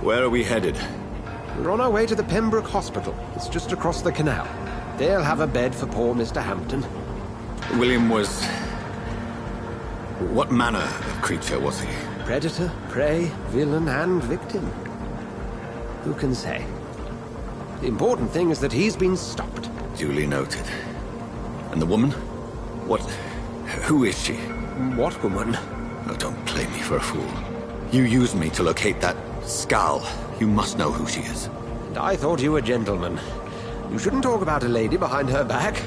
Where are we headed? We're on our way to the Pembroke Hospital. It's just across the canal. They'll have a bed for poor Mr. Hampton. William was... What manner of creature was he? Predator, prey, villain, and victim. Who can say? The important thing is that he's been stopped. Duly noted. And the woman? What... Who is she? What woman? Oh, don't play me for a fool. You used me to locate that skull. You must know who she is. And I thought you a gentleman. You shouldn't talk about a lady behind her back,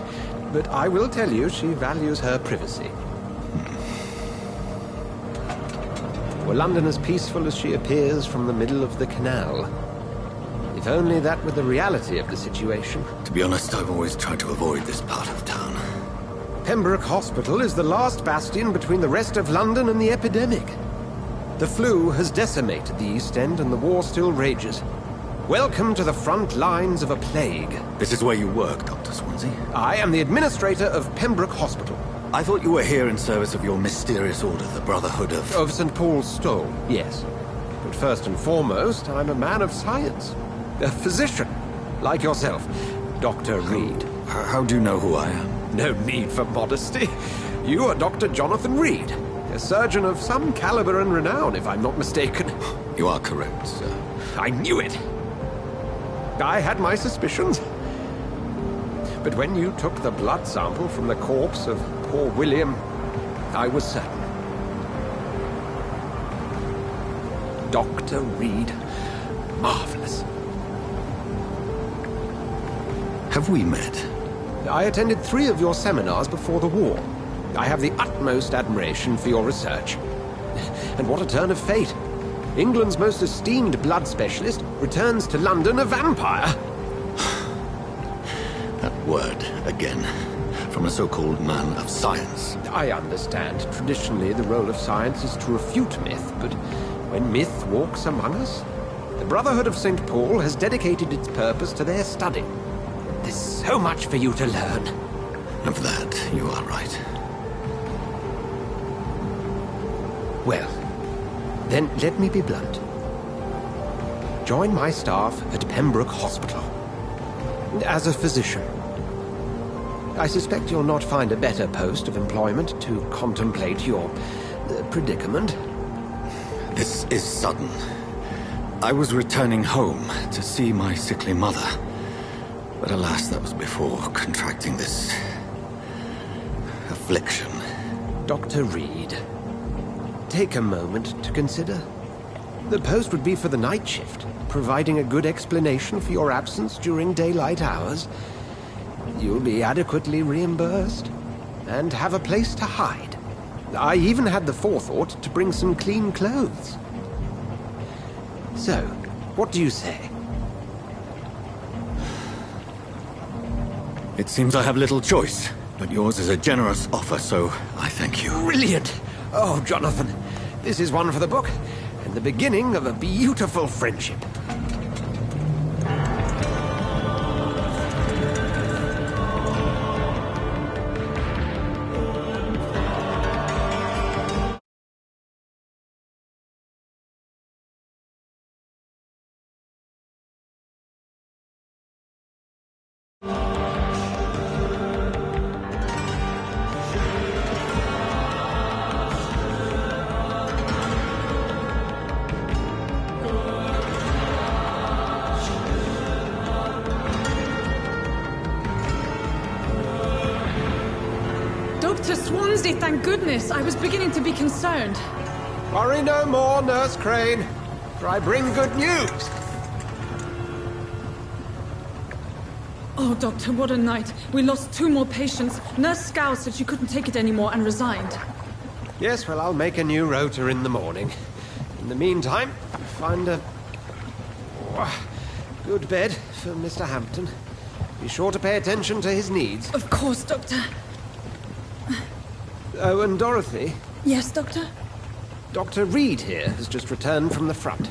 but I will tell you she values her privacy. Were London as peaceful as she appears from the middle of the canal? If only that were the reality of the situation. To be honest, I've always tried to avoid this part of town. Pembroke Hospital is the last bastion between the rest of London and the epidemic. The flu has decimated the East End and the war still rages. Welcome to the front lines of a plague. This is where you work, Dr. Swansea? I am the administrator of Pembroke Hospital. I thought you were here in service of your mysterious order, the Brotherhood of... Of St. Paul's Stole, yes. But first and foremost, I'm a man of science. A physician, like yourself, Dr. Reed. How do you know who I am? No need for modesty. You are Dr. Jonathan Reed, a surgeon of some caliber and renown, if I'm not mistaken. You are correct, sir. I knew it. I had my suspicions. But when you took the blood sample from the corpse of poor William, I was certain. Dr. Reed. Marvelous. Have we met? I attended 3 of your seminars before the war. I have the utmost admiration for your research. And what a turn of fate. England's most esteemed blood specialist returns to London a vampire. That word, again, from a so-called man of science. I understand. Traditionally, the role of science is to refute myth, but when myth walks among us, the Brotherhood of St. Paul has dedicated its purpose to their study. There's so much for you to learn. Of that, you are right. Well, then let me be blunt. Join my staff at Pembroke Hospital. As a physician. I suspect you'll not find a better post of employment to contemplate your predicament. This is sudden. I was returning home to see my sickly mother. But alas, that was before contracting this... affliction. Dr. Reed, take a moment to consider. The post would be for the night shift, providing a good explanation for your absence during daylight hours. You'll be adequately reimbursed, and have a place to hide. I even had the forethought to bring some clean clothes. So, what do you say? It seems I have little choice, but yours is a generous offer, so I thank you. Brilliant! Oh, Jonathan, this is one for the book, and the beginning of a beautiful friendship. Dr. Swansea, thank goodness. I was beginning to be concerned. Worry no more, Nurse Crane, for I bring good news. Oh, Doctor, what a night. We lost 2 more patients. Nurse Scow said she couldn't take it anymore and resigned. Yes, well, I'll make a new rota in the morning. In the meantime, find a good bed for Mr. Hampton. Be sure to pay attention to his needs. Of course, Doctor. Oh, and Dorothy? Yes, Doctor? Dr. Reed here has just returned from the front.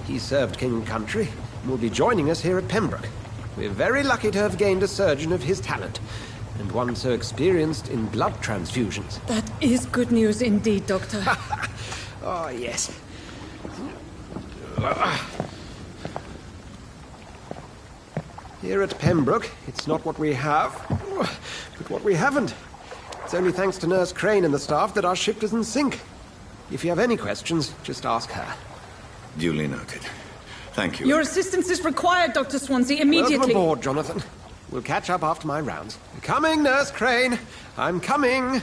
He served King and Country and will be joining us here at Pembroke. We're very lucky to have gained a surgeon of his talent, and one so experienced in blood transfusions. That is good news indeed, Doctor. Oh, yes. Here at Pembroke, it's not what we have, but what we haven't. It's only thanks to Nurse Crane and the staff that our ship doesn't sink. If you have any questions, just ask her. Duly noted. Thank you. Your assistance is required, Dr. Swansea, immediately. Welcome aboard, Jonathan. We'll catch up after my rounds. Coming, Nurse Crane. I'm coming.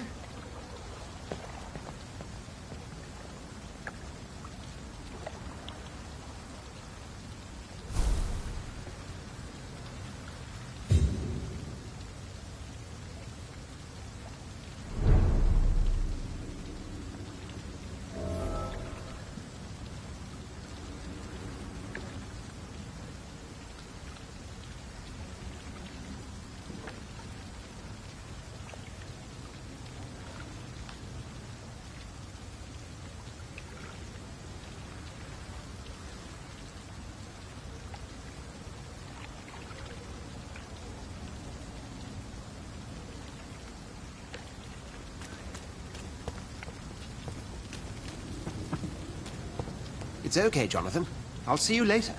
It's okay, Jonathan. I'll see you later.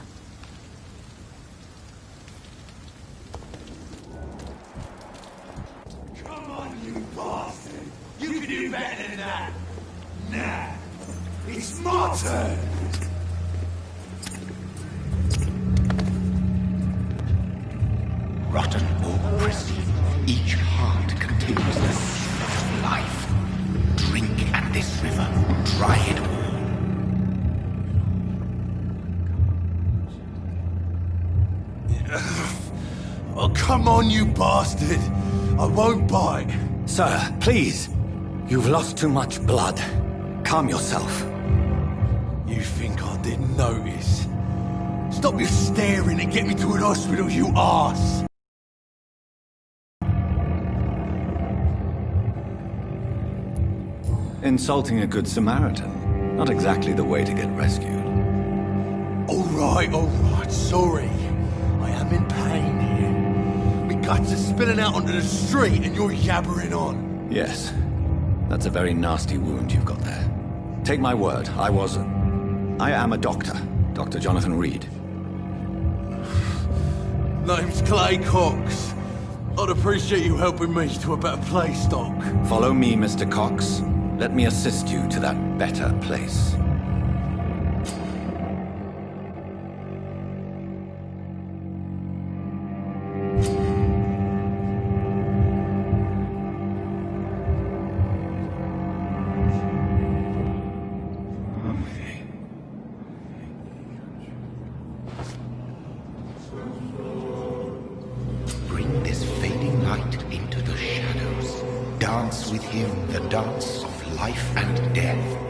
Come on, you bastard! You can do better than that! Nah! It's my turn! Rotten or pristine, each heart contains the seed of life. Drink at this river, try it all. Oh, come on, you bastard! I won't bite! Sir, please. You've lost too much blood. Calm yourself. You think I didn't notice? Stop your staring and get me to an hospital, you arse! Insulting a good Samaritan. Not exactly the way to get rescued. Alright, sorry. I am in pain here. My guts are spilling out onto the street and you're yabbering on. Yes. That's a very nasty wound you've got there. Take my word, I am a doctor. Dr. Jonathan Reed. Name's Clay Cox. I'd appreciate you helping me to a better place, Doc. Follow me, Mr. Cox. Let me assist you to that better place. Bring this fading light into the shadows. Dance with him the dance of life and death.